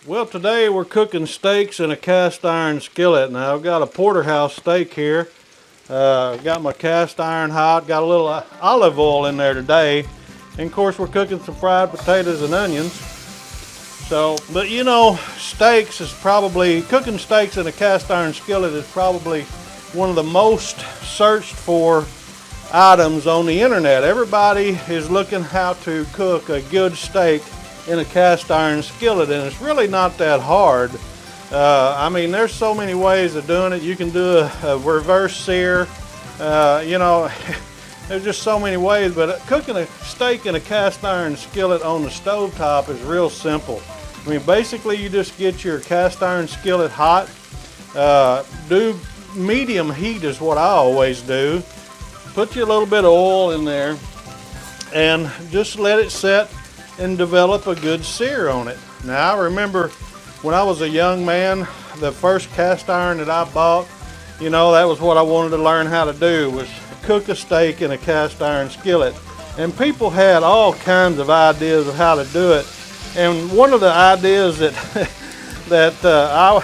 Well, today we're cooking steaks in a cast iron skillet. Now I've got a porterhouse steak here. Got my cast iron hot, got a little olive oil in there today. And of course we're cooking some fried potatoes and onions. So, but you know, cooking steaks in a cast iron skillet is probably one of the most searched for items on the internet. Everybody is looking how to cook a good steak in a cast iron skillet, and it's really not that hard. I mean, there's so many ways of doing it. You can do a reverse sear, you know, there's just so many ways, but cooking a steak in a cast iron skillet on the stovetop is real simple. I mean, basically you just get your cast iron skillet hot, do medium heat is what I always do. Put you a little bit of oil in there and just let it set and develop a good sear on it. Now I remember when I was a young man, the first cast iron that I bought, you know, that was what I wanted to learn how to do, was cook a steak in a cast iron skillet. And people had all kinds of ideas of how to do it. And one of the ideas that I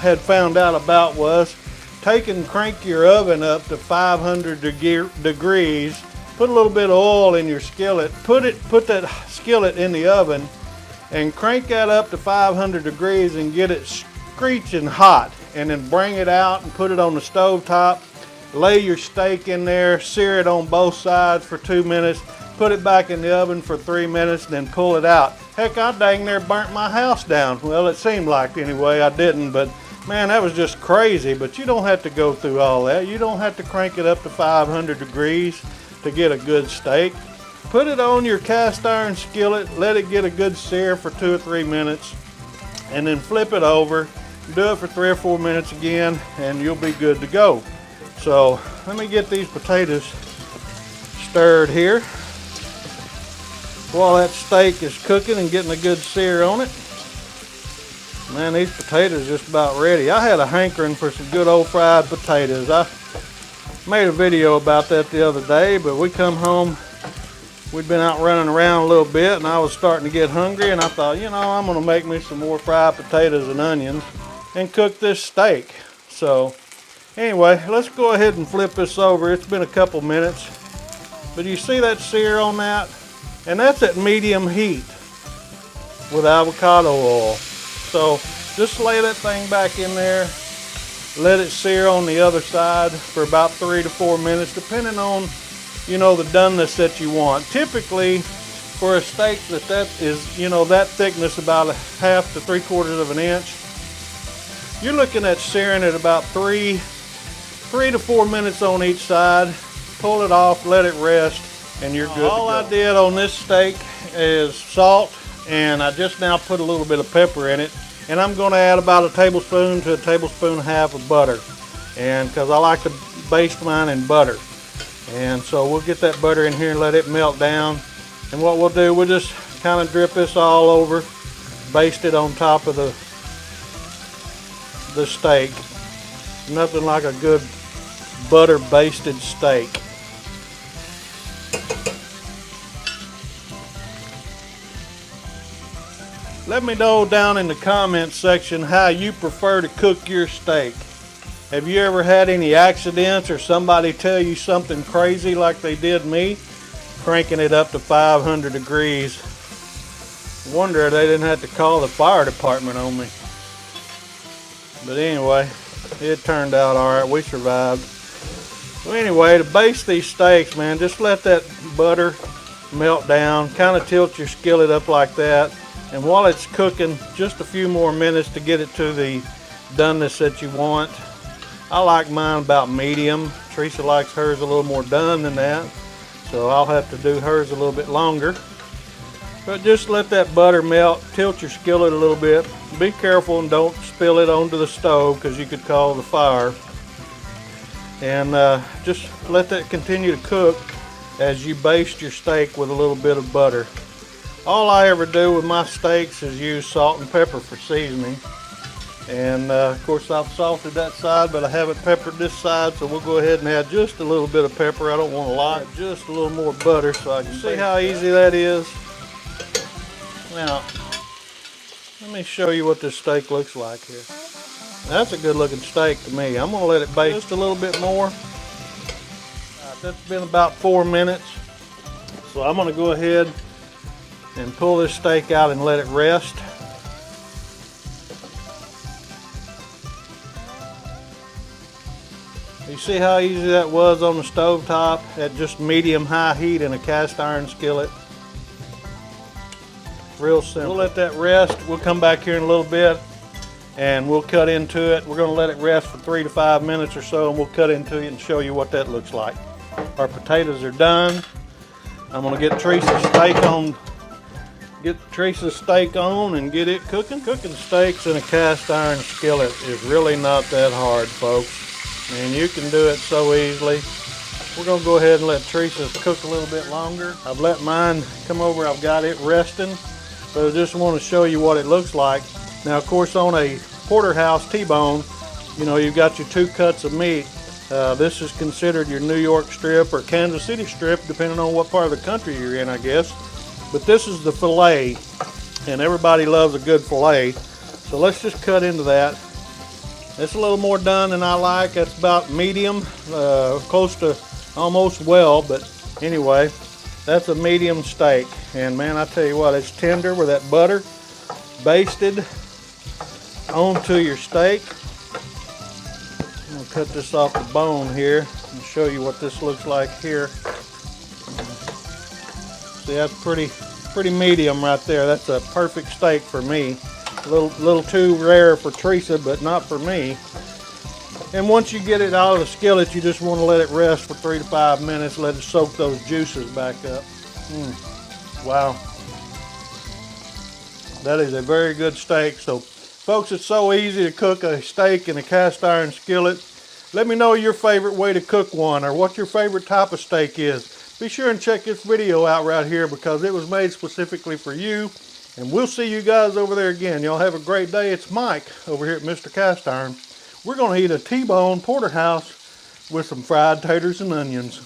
had found out about was crank your oven up to 500 degrees, put a little bit of oil in your skillet, put that skillet in the oven and crank that up to 500 degrees and get it screeching hot, and then bring it out and put it on the stove top, lay your steak in there, sear it on both sides for 2 minutes, put it back in the oven for 3 minutes, and then pull it out. Heck, I dang near burnt my house down. Well, it seemed like anyway, I didn't, but man, that was just crazy. But you don't have to go through all that. You don't have to crank it up to 500 degrees to get a good steak. Put it on your cast iron skillet, let it get a good sear for 2 or 3 minutes, and then flip it over. Do it for 3 or 4 minutes again, and you'll be good to go. So let me get these potatoes stirred here while that steak is cooking and getting a good sear on it. Man, these potatoes are just about ready. I had a hankering for some good old fried potatoes. I made a video about that the other day, but we come home, we'd been out running around a little bit, and I was starting to get hungry, and I thought, you know, I'm gonna make me some more fried potatoes and onions and cook this steak. So anyway, let's go ahead and flip this over. It's been a couple minutes, but you see that sear on that? And that's at medium heat with avocado oil. So just lay that thing back in there, let it sear on the other side for about 3 to 4 minutes, depending on, you know, the doneness that you want. Typically, for a steak that is, you know, that thickness, about 1/2 to 3/4 of an inch, you're looking at searing it about 3 to 4 minutes on each side. Pull it off, let it rest, and you're good. All I did on this steak is salt, and I just now put a little bit of pepper in it, and I'm going to add about 1 tablespoon to 1.5 tablespoons of butter, and because I like to baste mine in butter. And so we'll get that butter in here and let it melt down, and what we'll do, we'll just kind of drip this all over, baste it on top of the steak. Nothing like a good butter basted steak. Let me know down in the comments section how you prefer to cook your steak. Have you ever had any accidents or somebody tell you something crazy like they did me? Cranking it up to 500 degrees. Wonder they didn't have to call the fire department on me. But anyway, it turned out alright. We survived. Well, anyway, to baste these steaks, man, just let that butter melt down. Kind of tilt your skillet up like that. And while it's cooking, just a few more minutes to get it to the doneness that you want. I like mine about medium. Teresa likes hers a little more done than that, so I'll have to do hers a little bit longer. But just let that butter melt, tilt your skillet a little bit. Be careful and don't spill it onto the stove because you could call the fire. And just let that continue to cook as you baste your steak with a little bit of butter. All I ever do with my steaks is use salt and pepper for seasoning. And of course I've salted that side, but I haven't peppered this side, so we'll go ahead and add just a little bit of pepper. I don't want a lot, just a little more butter so I can see how easy that is. Now, let me show you what this steak looks like here. That's a good looking steak to me. I'm gonna let it baste just a little bit more. That's been about 4 minutes. So I'm gonna go ahead and pull this steak out and let it rest. You see how easy that was on the stove top at just medium high heat in a cast iron skillet. Real simple. We'll let that rest. We'll come back here in a little bit and we'll cut into it. We're going to let it rest for 3 to 5 minutes or so, and we'll cut into it and show you what that looks like. Our potatoes are done. I'm going to get Teresa's steak on. And get it cooking. Cooking steaks in a cast iron skillet is really not that hard, folks. And you can do it so easily. We're going to go ahead and let Teresa's cook a little bit longer. I've let mine come over. I've got it resting. But I just want to show you what it looks like. Now, of course, on a porterhouse T-bone, you know, you've got your 2 cuts of meat. This is considered your New York strip or Kansas City strip, depending on what part of the country you're in, I guess. But this is the fillet, and everybody loves a good fillet. So let's just cut into that. It's a little more done than I like. That's about medium, close to almost well, but anyway, that's a medium steak. And man, I tell you what, it's tender with that butter basted onto your steak. I'm gonna cut this off the bone here and show you what this looks like here. See, that's pretty medium right there. That's a perfect steak for me. A little too rare for Teresa, but not for me. And once you get it out of the skillet, you just want to let it rest for 3 to 5 minutes. Let it soak those juices back up. Wow. That is a very good steak. So, folks, it's so easy to cook a steak in a cast iron skillet. Let me know your favorite way to cook one, or what your favorite type of steak is. Be sure and check this video out right here, because it was made specifically for you. And we'll see you guys over there again. Y'all have a great day. It's Mike over here at Mr. Cast Iron. We're going to eat a T-bone porterhouse with some fried taters and onions.